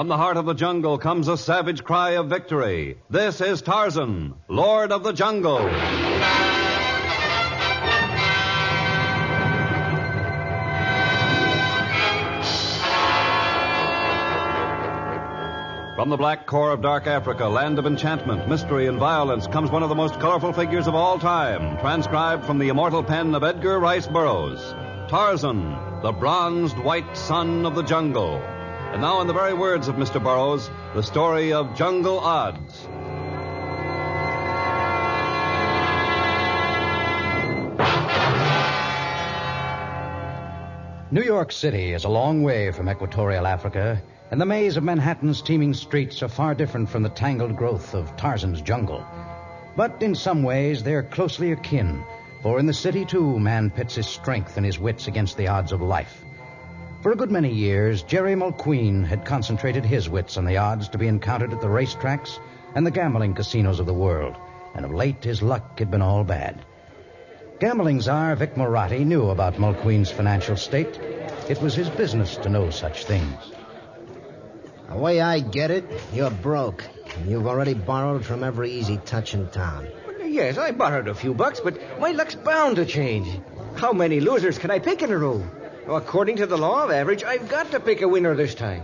From the heart of the jungle comes a savage cry of victory. This is Tarzan, Lord of the Jungle. From the black core of dark Africa, land of enchantment, mystery, and violence, comes one of the most colorful figures of all time, transcribed from the immortal pen of Edgar Rice Burroughs. Tarzan, the bronzed white son of the jungle. And now, in the very words of Mr. Burroughs, the story of Jungle Odds. New York City is a long way from equatorial Africa, and the maze of Manhattan's teeming streets are far different from the tangled growth of Tarzan's jungle. But in some ways, they're closely akin, for in the city, too, man pits his strength and his wits against the odds of life. For a good many years, Jerry Mulqueen had concentrated his wits on the odds to be encountered at the racetracks and the gambling casinos of the world, and of late his luck had been all bad. Gambling czar Vic Moratti knew about Mulqueen's financial state. It was his business to know such things. The way I get it, you're broke. And you've already borrowed from every easy touch in town. Yes, I borrowed a few bucks, but my luck's bound to change. How many losers can I pick in a row? According to the law of average, I've got to pick a winner this time.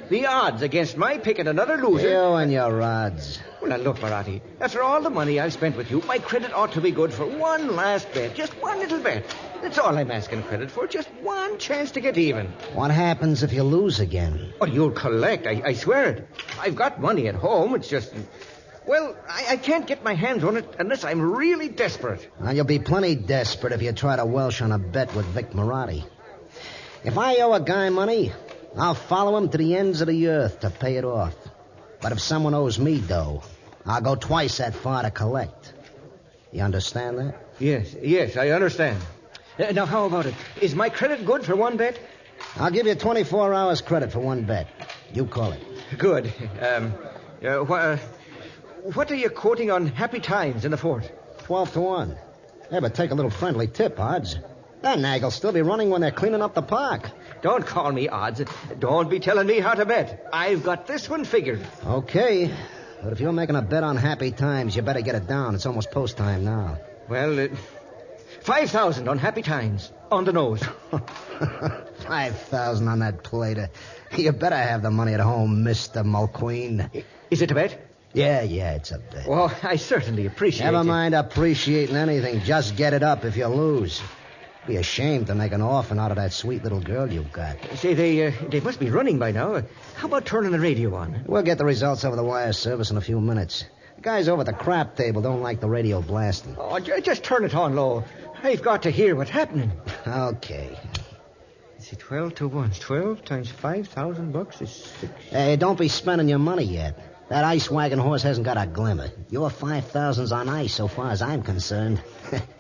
The odds against my picking another loser... You and your odds. Well, now, look, Moratti. After all the money I've spent with you, my credit ought to be good for one last bet. Just one little bet. That's all I'm asking credit for. Just one chance to get even. What happens if you lose again? Oh, you'll collect. I swear it. I've got money at home. It's just... Well, I can't get my hands on it unless I'm really desperate. Well, you'll be plenty desperate if you try to welsh on a bet with Vic Moratti. If I owe a guy money, I'll follow him to the ends of the earth to pay it off. But if someone owes me dough, I'll go twice that far to collect. You understand that? Yes, I understand. Now, how about it? Is my credit good for one bet? I'll give you 24 hours credit for one bet. You call it. Good. What are you quoting on Happy Times in the fort? 12-1. Yeah, but take a little friendly tip, Odds. That nag'll still be running when they're cleaning up the park. Don't call me Odds. Don't be telling me how to bet. I've got this one figured. Okay. But if you're making a bet on Happy Times, you better get it down. It's almost post time now. Well, 5,000 on Happy Times. On the nose. 5,000 on that plate. You better have the money at home, Mr. Mulqueen. Is it a bet? Yeah, it's a bet. Well, I certainly appreciate it. Never mind appreciating anything. Just get it up if you lose. Be ashamed to make an orphan out of that sweet little girl you've got. Say, they must be running by now. How about turning the radio on? We'll get the results over the wire service in a few minutes. The guys over at the crap table don't like the radio blasting. Oh, just turn it on low. I've got to hear what's happening. Okay. See, 12-1. 12 times $5,000 is 6. Hey, don't be spending your money yet. That ice wagon horse hasn't got a glimmer. Your 5,000's on ice so far as I'm concerned.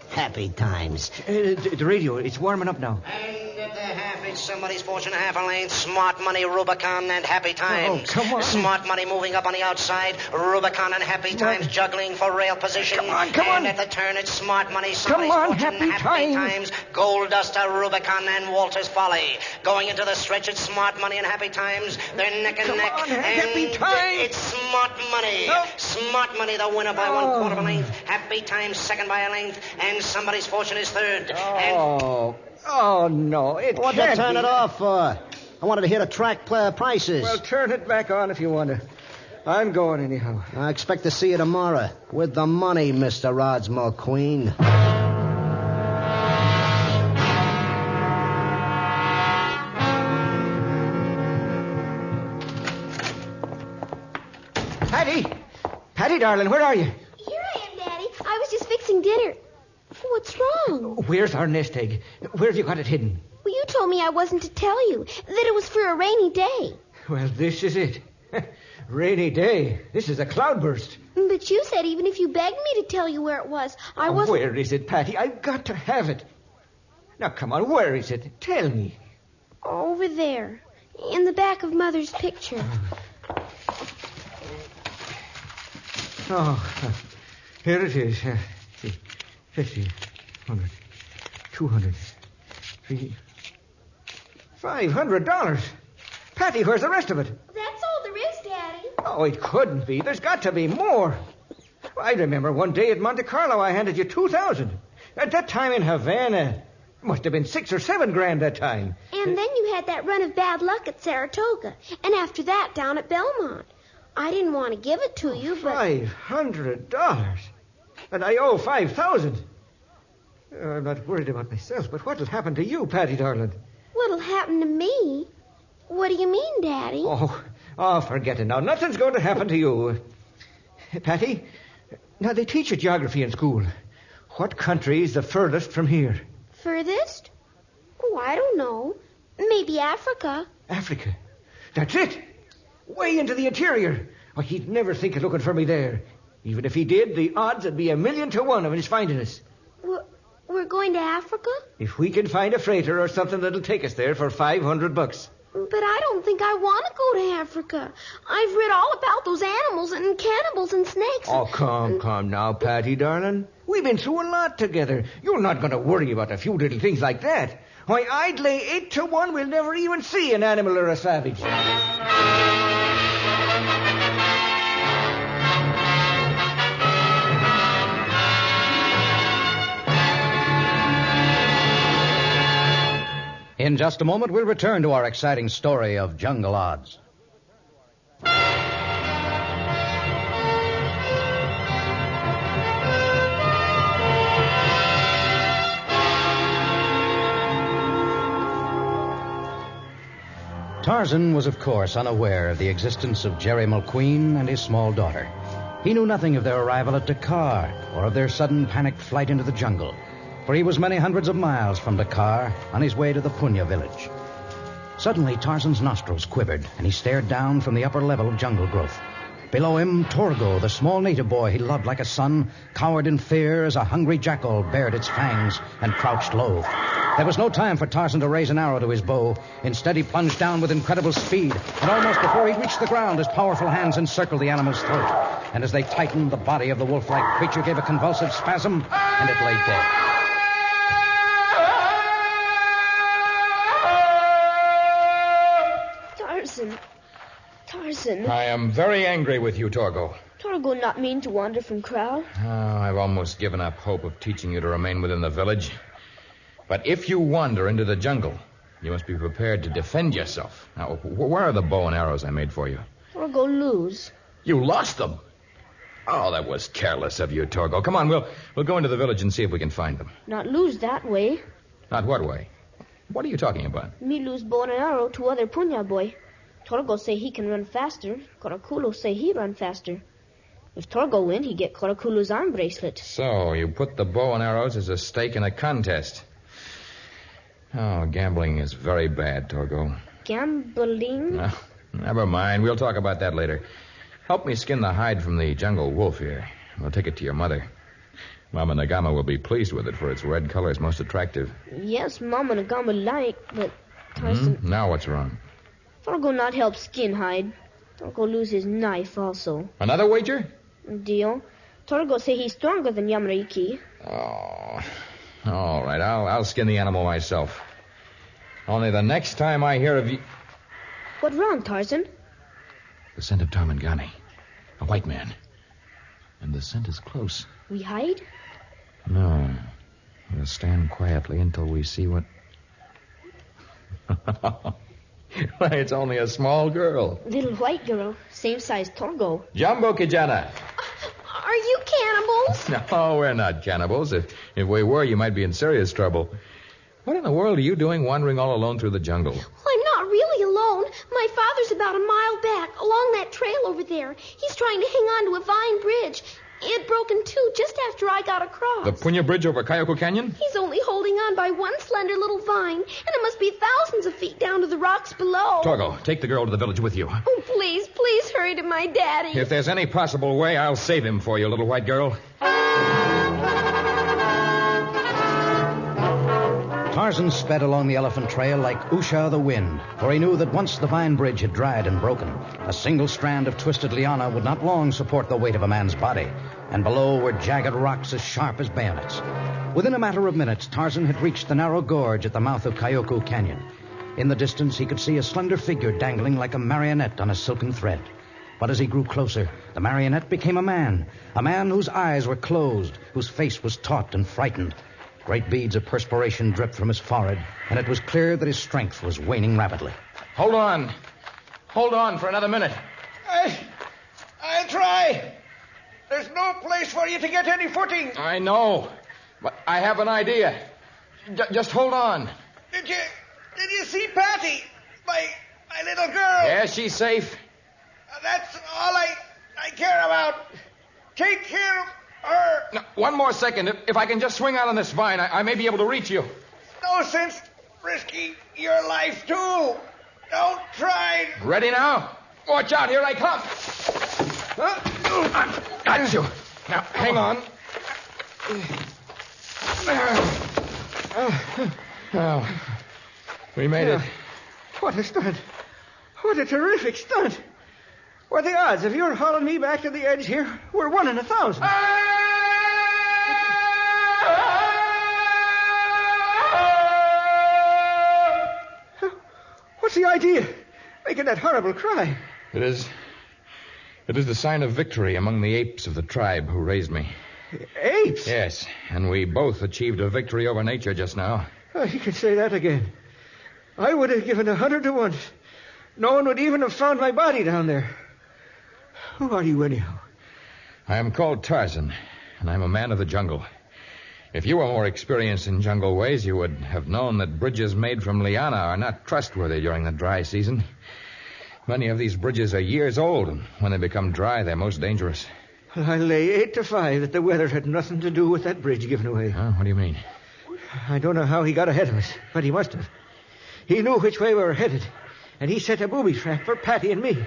Happy Times. The radio, it's warming up now. And at the half inch, somebody's fortune, half a length, smart money, Rubicon, and Happy Times. Oh, come on. Smart money moving up on the outside, Rubicon and Happy Times juggling for rail position. Come on. And at the turn, it's smart money, somebody's Come on, fortune, Happy Times. Gold Duster, Rubicon, and Walter's Folly. Going into the stretch, it's smart money and Happy Times. They're neck and neck. On, Happy Times. It's smart money. Oh. Smart money, the winner by 1/4 of a length. Happy Times, second by a length. And somebody's fortune is third. Oh, no, it What'd can't you turn be. it off for? I wanted to hear the track prices. Well, turn it back on if you want to. I'm going anyhow. I expect to see you tomorrow. With the money, Mr. Rod's Mulqueen. Patty, darling, where are you? Here I am, Daddy. I was just fixing dinner. What's wrong? Where's our nest egg? Where have you got it hidden? Well, you told me I wasn't to tell you, that it was for a rainy day. Well, this is it. Rainy day. This is a cloudburst. But you said even if you begged me to tell you where it was, I wasn't... Where is it, Patty? I've got to have it. Now, come on, where is it? Tell me. Over there, in the back of Mother's picture. Oh, here it is. 50, 100, 200, 300, $500. Patty, where's the rest of it? That's all the Oh, it couldn't be. There's got to be more. I remember one day at Monte Carlo I handed you 2,000. At that time in Havana, must have been 6 or 7 grand that time. And then you had that run of bad luck at Saratoga. And after that, down at Belmont. I didn't want to give it to you, but... $500. And I owe 5,000. I'm not worried about myself, but what'll happen to you, Patty, darling? What'll happen to me? What do you mean, Daddy? Oh, forget it now. Nothing's going to happen to you. Patty, now they teach you geography in school. What country is the furthest from here? Furthest? Oh, I don't know. Maybe Africa. Africa? That's it. Way into the interior. Oh, he'd never think of looking for me there. Even if he did, the odds would be 1,000,000 to 1 of his finding us. We're going to Africa? If we can find a freighter or something that'll take us there for $500. But I don't think I want to go to Africa. I've read all about those animals and cannibals and snakes. Oh, come now, Patty, darling. We've been through a lot together. You're not going to worry about a few little things like that. Why, I'd lay 8 to 1 we'll never even see an animal or a savage. In just a moment, we'll return to our exciting story of Jungle Odds. Tarzan was, of course, unaware of the existence of Jerry Mulqueen and his small daughter. He knew nothing of their arrival at Dakar or of their sudden panicked flight into the jungle, for he was many hundreds of miles from Dakar on his way to the Punya village. Suddenly, Tarzan's nostrils quivered, and he stared down from the upper level of jungle growth. Below him, Torgo, the small native boy he loved like a son, cowered in fear as a hungry jackal bared its fangs and crouched low. There was no time for Tarzan to raise an arrow to his bow. Instead, he plunged down with incredible speed, and almost before he reached the ground, his powerful hands encircled the animal's throat. And as they tightened, the body of the wolf-like creature gave a convulsive spasm, and it lay dead. Tarzan. I am very angry with you, Torgo. Torgo not mean to wander from crowd. Oh, I've almost given up hope of teaching you to remain within the village. But if you wander into the jungle, you must be prepared to defend yourself. Now, where are the bow and arrows I made for you? Torgo lose. You lost them? Oh, that was careless of you, Torgo. Come on, we'll go into the village and see if we can find them. Not lose that way. Not what way? What are you talking about? Me lose bow and arrow to other Punya boy. Torgo say he can run faster. Korakulo say he run faster. If Torgo win, he get Korakulo's arm bracelet. So, you put the bow and arrows as a stake in a contest. Oh, gambling is very bad, Torgo. Gambling? No, never mind. We'll talk about that later. Help me skin the hide from the jungle wolf here. We'll take it to your mother. Mama Nagama will be pleased with it, for its red color is most attractive. Yes, Mama Nagama like, but Tarzan... Now what's wrong? Torgo not help skin hide. Torgo lose his knife also. Another wager? Deal. Torgo say he's stronger than Yamariki. Oh, all right. I'll skin the animal myself. Only the next time I hear of you... What wrong, Tarzan? The scent of Tarmangani. A white man. And the scent is close. We hide? No. We'll stand quietly until we see what... Why, it's only a small girl. Little white girl. Same size Torgo. Jumbo Kijana. Are you cannibals? No, we're not cannibals. If we were, you might be in serious trouble. What in the world are you doing wandering all alone through the jungle? Well, I'm not really alone. My father's about a mile back, along that trail over there. He's trying to hang on to a vine bridge. It broke in two just after I got across. The Punya Bridge over Kayoko Canyon? He's only holding on by one slender little vine, and it must be thousands of feet down to the rocks below. Torgo, take the girl to the village with you. Oh, please hurry to my daddy. If there's any possible way, I'll save him for you, little white girl. Tarzan sped along the elephant trail like Usha the wind, for he knew that once the vine bridge had dried and broken, a single strand of twisted liana would not long support the weight of a man's body, and below were jagged rocks as sharp as bayonets. Within a matter of minutes, Tarzan had reached the narrow gorge at the mouth of Kayoko Canyon. In the distance, he could see a slender figure dangling like a marionette on a silken thread. But as he grew closer, the marionette became a man whose eyes were closed, whose face was taut and frightened. Great beads of perspiration dripped from his forehead, and it was clear that his strength was waning rapidly. Hold on. Hold on for another minute. I'll try. There's no place for you to get any footing. I know, but I have an idea. Just hold on. Did you see Patty, my little girl? Yes, she's safe. That's all I care about. Take care of her. Now, one more second. If I can just swing out on this vine, I may be able to reach you. No sense risking your life, too. Don't try. Ready now? Watch out, here I come. Got you. Now, hang on. Oh, we made it. What a stunt. What a terrific stunt. What are the odds of your hauling me back to the edge here? We're 1 in 1,000. What's the idea? Making that horrible cry. It is the sign of victory among the apes of the tribe who raised me. Apes? Yes, and we both achieved a victory over nature just now. Oh, you can say that again. I would have given 100 to 1. No one would even have found my body down there. Who are you, anyhow? I am called Tarzan, and I'm a man of the jungle. If you were more experienced in jungle ways, you would have known that bridges made from liana are not trustworthy during the dry season. Many of these bridges are years old, and when they become dry, they're most dangerous. I lay 8-5 that the weather had nothing to do with that bridge giving away. Huh? What do you mean? I don't know how he got ahead of us, but he must have. He knew which way we were headed, and he set a booby trap for Patty and me.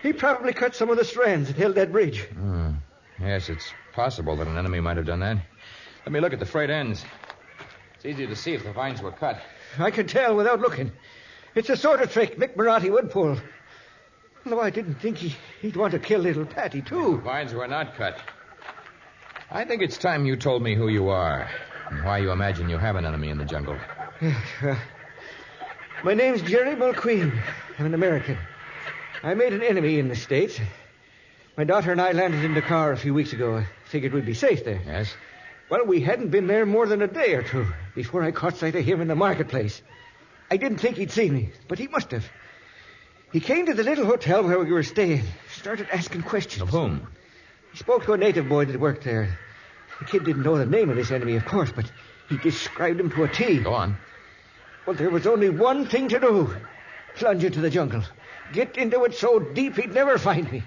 He probably cut some of the strands that held that bridge. Yes, it's possible that an enemy might have done that. Let me look at the frayed ends. It's easy to see if the vines were cut. I can tell without looking. It's the sort of trick Mick Marathi would pull. Although I didn't think he'd want to kill little Patty, too. The vines were not cut. I think it's time you told me who you are and why you imagine you have an enemy in the jungle. My name's Jerry Mulqueen. I'm an American. I made an enemy in the States. My daughter and I landed in Dakar a few weeks ago. I figured we'd be safe there. Yes? Well, we hadn't been there more than a day or two before I caught sight of him in the marketplace. I didn't think he'd seen me, but he must have. He came to the little hotel where we were staying, started asking questions. Of whom? He spoke to a native boy that worked there. The kid didn't know the name of this enemy, of course, but he described him to a T. Go on. Well, there was only one thing to do. Plunge into the jungle. Get into it so deep he'd never find me.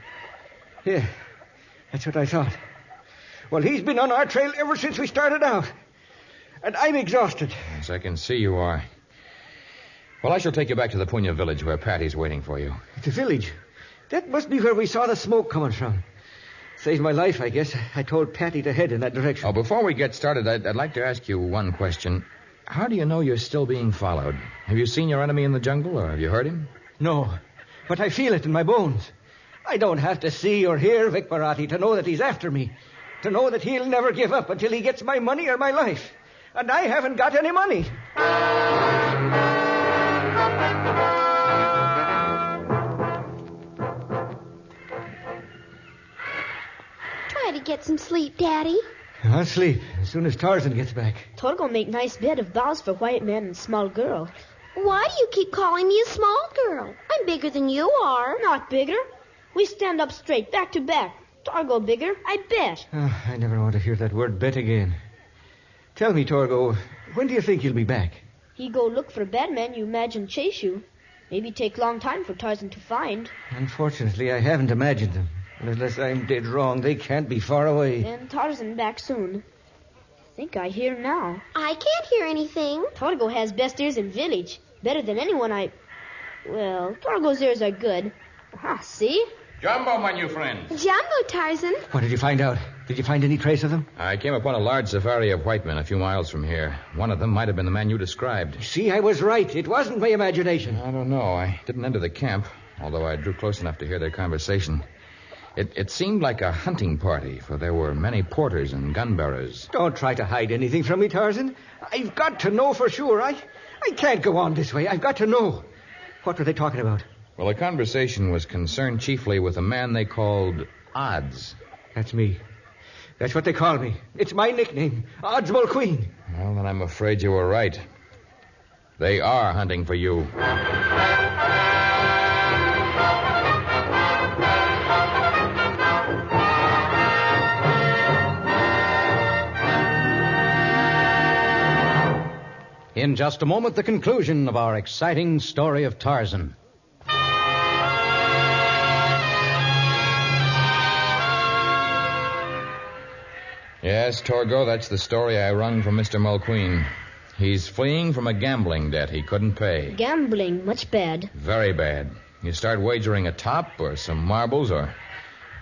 Yeah, that's what I thought. Well, he's been on our trail ever since we started out. And I'm exhausted. Yes, I can see you are. Well, I shall take you back to the Punya village where Patty's waiting for you. The village? That must be where we saw the smoke coming from. Saved my life, I guess. I told Patty to head in that direction. Oh, before we get started, I'd like to ask you one question. How do you know you're still being followed? Have you seen your enemy in the jungle, or have you heard him? No, but I feel it in my bones. I don't have to see or hear Vic Marathi to know that he's after me. To know that he'll never give up until he gets my money or my life. And I haven't got any money. Try to get some sleep, Daddy. I'll sleep as soon as Tarzan gets back. Torgo make nice bed of boughs for white man and small girl. Why do you keep calling me a small girl? I'm bigger than you are. Not bigger. We stand up straight, back to back. Torgo bigger, I bet. Oh, I never want to hear that word bet again. Tell me, Torgo, when do you think you'll be back? He go look for bad man you imagine chase you. Maybe take long time for Tarzan to find. Unfortunately, I haven't imagined them. And unless I'm dead wrong, they can't be far away. And Tarzan back soon. Think I hear now. I can't hear anything. Torgo has best ears in village. Better than anyone Well, Torgo's ears are good. Aha, see? Jumbo, my new friend. Jumbo, Tarzan. What did you find out? Did you find any trace of them? I came upon a large safari of white men a few miles from here. One of them might have been the man you described. See, I was right. It wasn't my imagination. I don't know. I didn't enter the camp, although I drew close enough to hear their conversation. It seemed like a hunting party, for there were many porters and gun bearers. Don't try to hide anything from me, Tarzan. I've got to know for sure. I can't go on this way. I've got to know. What were they talking about? Well, the conversation was concerned chiefly with a man they called Odds. That's me. That's what they call me. It's my nickname, Odds Mulqueen. Well, then I'm afraid you were right. They are hunting for you. In just a moment, the conclusion of our exciting story of Tarzan. Yes, Torgo, that's the story I wrung from Mr. Mulqueen. He's fleeing from a gambling debt he couldn't pay. Gambling, much bad. Very bad. You start wagering a top or some marbles or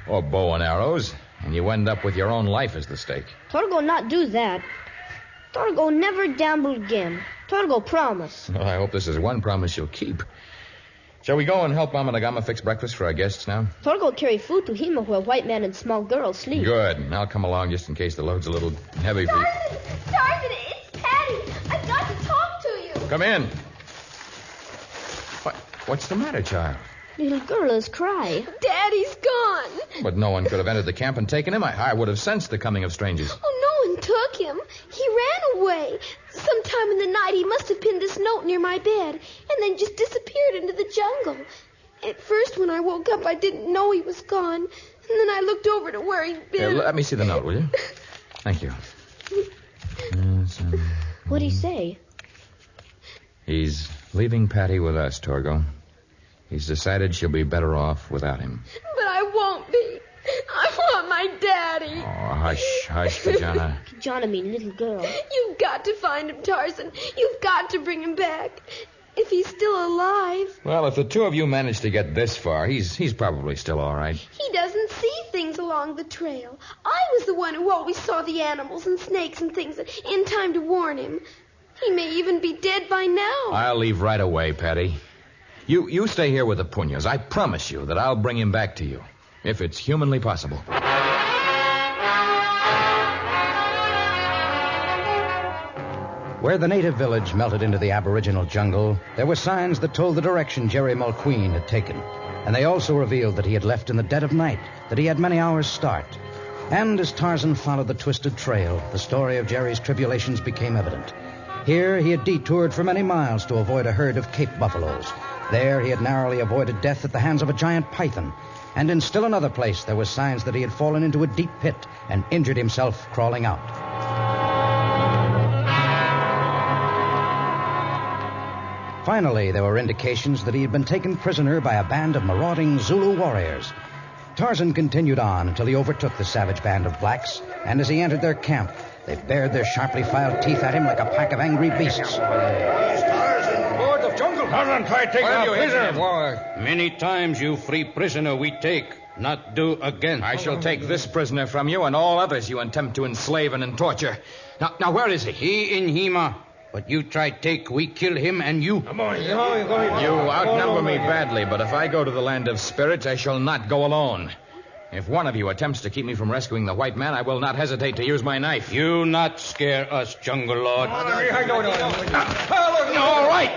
bow and arrows, and you end up with your own life as the stake. Torgo not do that. Torgo never gamble again. Torgo promise. Well, I hope this is one promise you'll keep. Shall we go and help Mama Nagama fix breakfast for our guests now? Torgo carry food to him where white man and small girl sleep. Good. I'll come along just in case the load's a little heavy for you. Tarzan, it's Patty. I've got to talk to you. Come in. What's the matter, child? Little girl is cry. Daddy's gone. But no one could have entered the camp and taken him. I would have sensed the coming of strangers. Oh, no one took him. He ran away. Sometime in the night, he must have pinned this note near my bed and then just disappeared into the jungle. At first, when I woke up, I didn't know he was gone. And then I looked over to where he'd been. Here, let me see the note, will you? Thank you. What'd he say? He's leaving Patty with us, Torgo. He's decided she'll be better off without him. But I won't be. I want my daddy. Oh, hush, Kajana. Kajana mean little girl. You've got to find him, Tarzan. You've got to bring him back. If he's still alive. Well, if the two of you manage to get this far, he's probably still all right. He doesn't see things along the trail. I was the one who always saw the animals and snakes and things in time to warn him. He may even be dead by now. I'll leave right away, Patty. You stay here with the Punyas. I promise you that I'll bring him back to you, if it's humanly possible. Where the native village melted into the aboriginal jungle, there were signs that told the direction Jerry Mulqueen had taken. And they also revealed that he had left in the dead of night, that he had many hours' start. And as Tarzan followed the twisted trail, the story of Jerry's tribulations became evident. Here he had detoured for many miles to avoid a herd of Cape buffaloes. There he had narrowly avoided death at the hands of a giant python. And in still another place there were signs that he had fallen into a deep pit and injured himself crawling out. Finally, there were indications that he had been taken prisoner by a band of marauding Zulu warriors. Tarzan continued on until he overtook the savage band of blacks, and as he entered their camp, they bared their sharply filed teeth at him like a pack of angry beasts. Lord of jungle. Tarzan, try to take our prisoner. Many times you free prisoner we take, not do again. I shall take this prisoner from you and all others you attempt to enslave and torture. Now, where is he? He in Hima. But you try take, we kill him and you. Come on. You outnumber me badly, but if I go to the land of spirits, I shall not go alone. If one of you attempts to keep me from rescuing the white man, I will not hesitate to use my knife. You not scare us, Jungle Lord. All right.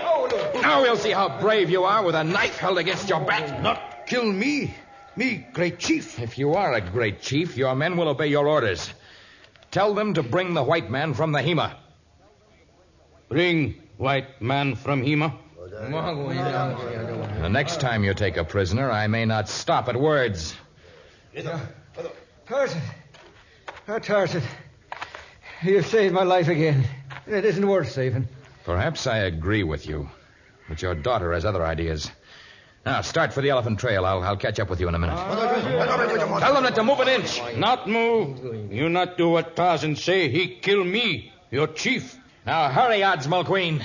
Now we'll see how brave you are with a knife held against your back. Not kill me. Me, great chief. If you are a great chief, your men will obey your orders. Tell them to bring the white man from the Hima. Bring white man from Hima. The next time you take a prisoner, I may not stop at words. Tarzan. Oh, Tarzan. You saved my life again. It isn't worth saving. Perhaps I agree with you, but your daughter has other ideas. Now, start for the elephant trail. I'll catch up with you in a minute. Tell them not to move an inch. Not move. You not do what Tarzan say. He kill me, your chief. Now, hurry, Odds Mulqueen.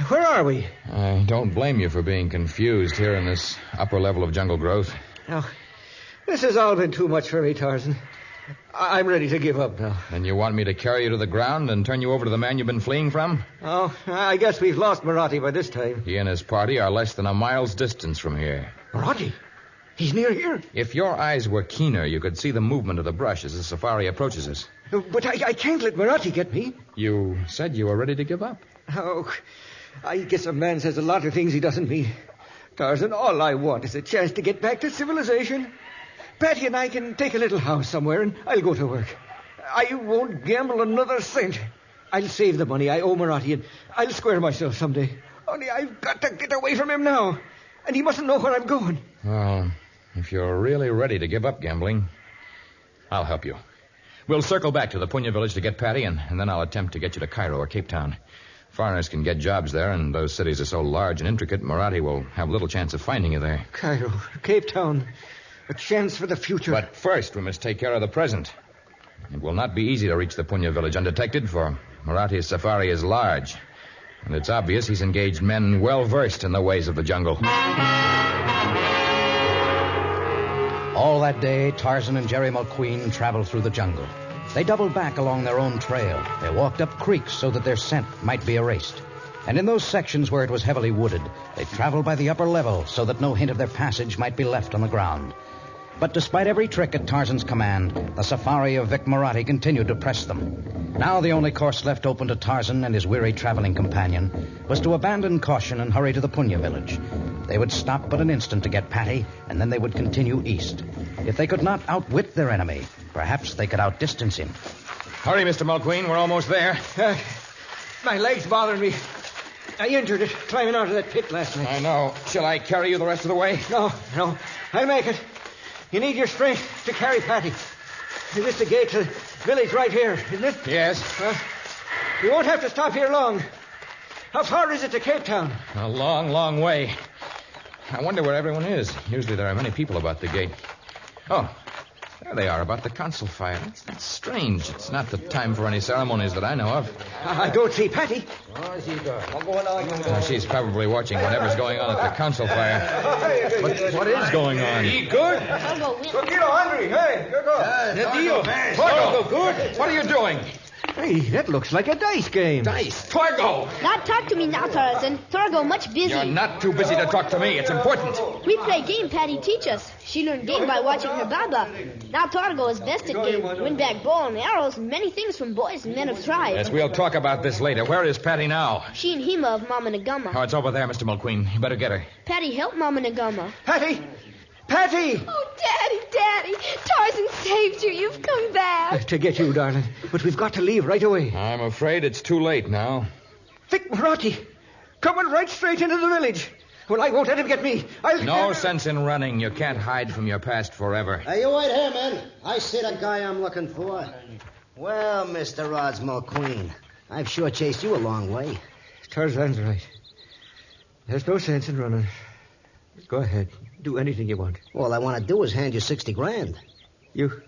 Where are we? I don't blame you for being confused here in this upper level of jungle growth. Now, this has all been too much for me, Tarzan. I'm ready to give up now. And you want me to carry you to the ground and turn you over to the man you've been fleeing from? Oh, I guess we've lost Marathi by this time. He and his party are less than a mile's distance from here. Marathi? He's near here. If your eyes were keener, you could see the movement of the brush as the safari approaches us. But I can't let Marathi get me. You said you were ready to give up. Oh, I guess a man says a lot of things he doesn't mean. Tarzan, all I want is a chance to get back to civilization. Patty and I can take a little house somewhere, and I'll go to work. I won't gamble another cent. I'll save the money I owe Marathi, and I'll square myself someday. Only I've got to get away from him now, and he mustn't know where I'm going. Well, if you're really ready to give up gambling, I'll help you. We'll circle back to the Punya village to get Patty, and then I'll attempt to get you to Cairo or Cape Town. Foreigners can get jobs there, and those cities are so large and intricate, Marathi will have little chance of finding you there. Cairo, Cape Town, a chance for the future. But first, we must take care of the present. It will not be easy to reach the Punya village undetected, for Marathi's safari is large. And it's obvious he's engaged men well versed in the ways of the jungle. All that day, Tarzan and Jerry Mulqueen traveled through the jungle. They doubled back along their own trail. They walked up creeks so that their scent might be erased. And in those sections where it was heavily wooded, they traveled by the upper level so that no hint of their passage might be left on the ground. But despite every trick at Tarzan's command, the safari of Vic Marathi continued to press them. Now the only course left open to Tarzan and his weary traveling companion was to abandon caution and hurry to the Punya village. They would stop but an instant to get Patty, and then they would continue east. If they could not outwit their enemy, perhaps they could outdistance him. Hurry, Mr. Mulqueen. We're almost there. My leg's bothering me. I injured it climbing out of that pit last night. I know. Shall I carry you the rest of the way? No. I'll make it. You need your strength to carry Patty. Is this the gate to the village right here, isn't it? Yes. You won't have to stop here long. How far is it to Cape Town? A long, long way. I wonder where everyone is. Usually there are many people about the gate. Oh, there they are, about the council fire. That's strange. It's not the time for any ceremonies that I know of. I don't see Patty. She's probably watching whatever's going on at the council fire. But what is going on? Eat good? hungry. Hey, The deal. Torgo, good? What are you doing? Hey, that looks like a dice game. Dice. Torgo! Not talk to me now, Tarzan. Torgo much busy. You're not too busy to talk to me. It's important. We play game Patty teach us. She learned game by watching her baba. Now Torgo is best at game. Win back bow and arrows and many things from boys and men of tribe. Yes, we'll talk about this later. Where is Patty now? She and Hema of Mama Nagama. Oh, it's over there, Mr. Mulqueen. You better get her. Patty helped Mama Nagama. Patty! Oh, Daddy. Tarzan saved you. You've come back. To get you, darling. But we've got to leave right away. I'm afraid it's too late now. Vic Marathi, coming right straight into the village. Well, I won't let him get me. No sense in running. You can't hide from your past forever. Hey, you wait here, man. I see the guy I'm looking for. Well, Mr. Rods Mulqueen, I've sure chased you a long way. Tarzan's right. There's no sense in running. Go ahead. Do anything you want. All I want to do is hand you $60,000. You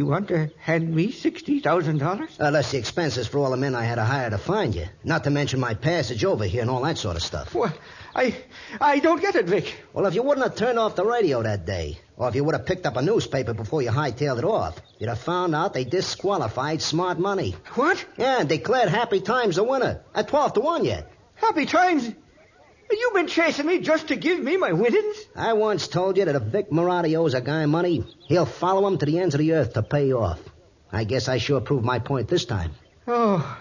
want to hand me $60,000? Less the expenses for all the men I had to hire to find you. Not to mention my passage over here and all that sort of stuff. Well, I don't get it, Vic. Well, if you wouldn't have turned off the radio that day, or if you would have picked up a newspaper before you hightailed it off, you'd have found out they disqualified Smart Money. What? Yeah, and declared Happy Times the winner. At 12-1 yet. Happy Times? You've been chasing me just to give me my winnings? I once told you that if Vic Marathi owes a guy money, he'll follow him to the ends of the earth to pay off. I guess I sure proved my point this time. Oh.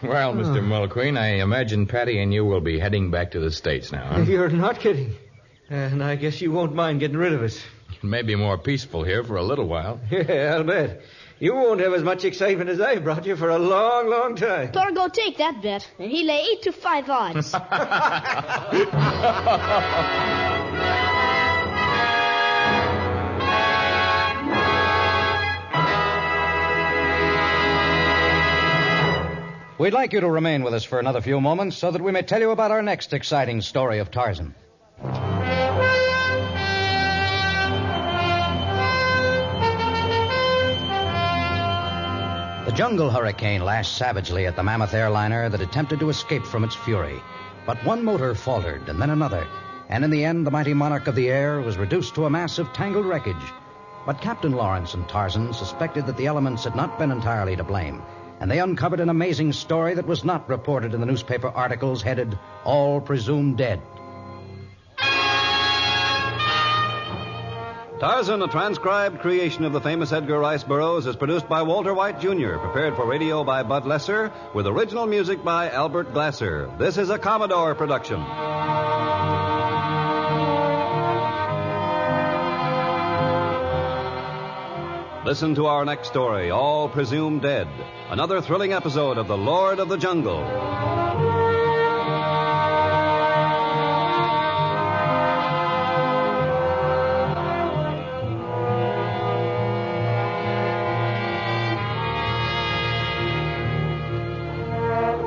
Well, Mr. Mulqueen, I imagine Patty and you will be heading back to the States now. Huh? You're not kidding. And I guess you won't mind getting rid of us. It may be more peaceful here for a little while. Yeah, I'll bet. You won't have as much excitement as I brought you for a long, long time. Torgo take that bet, and he lay 8 to 5 odds. We'd like you to remain with us for another few moments so that we may tell you about our next exciting story of Tarzan. The jungle hurricane lashed savagely at the mammoth airliner that attempted to escape from its fury. But one motor faltered, and then another, and in the end the mighty monarch of the air was reduced to a mass of tangled wreckage. But Captain Lawrence and Tarzan suspected that the elements had not been entirely to blame, and they uncovered an amazing story that was not reported in the newspaper articles headed, "All Presumed Dead." Tarzan, a transcribed creation of the famous Edgar Rice Burroughs, is produced by Walter White, Jr., prepared for radio by Bud Lesser, with original music by Albert Glasser. This is a Commodore production. Listen to our next story, All Presumed Dead, another thrilling episode of The Lord of the Jungle.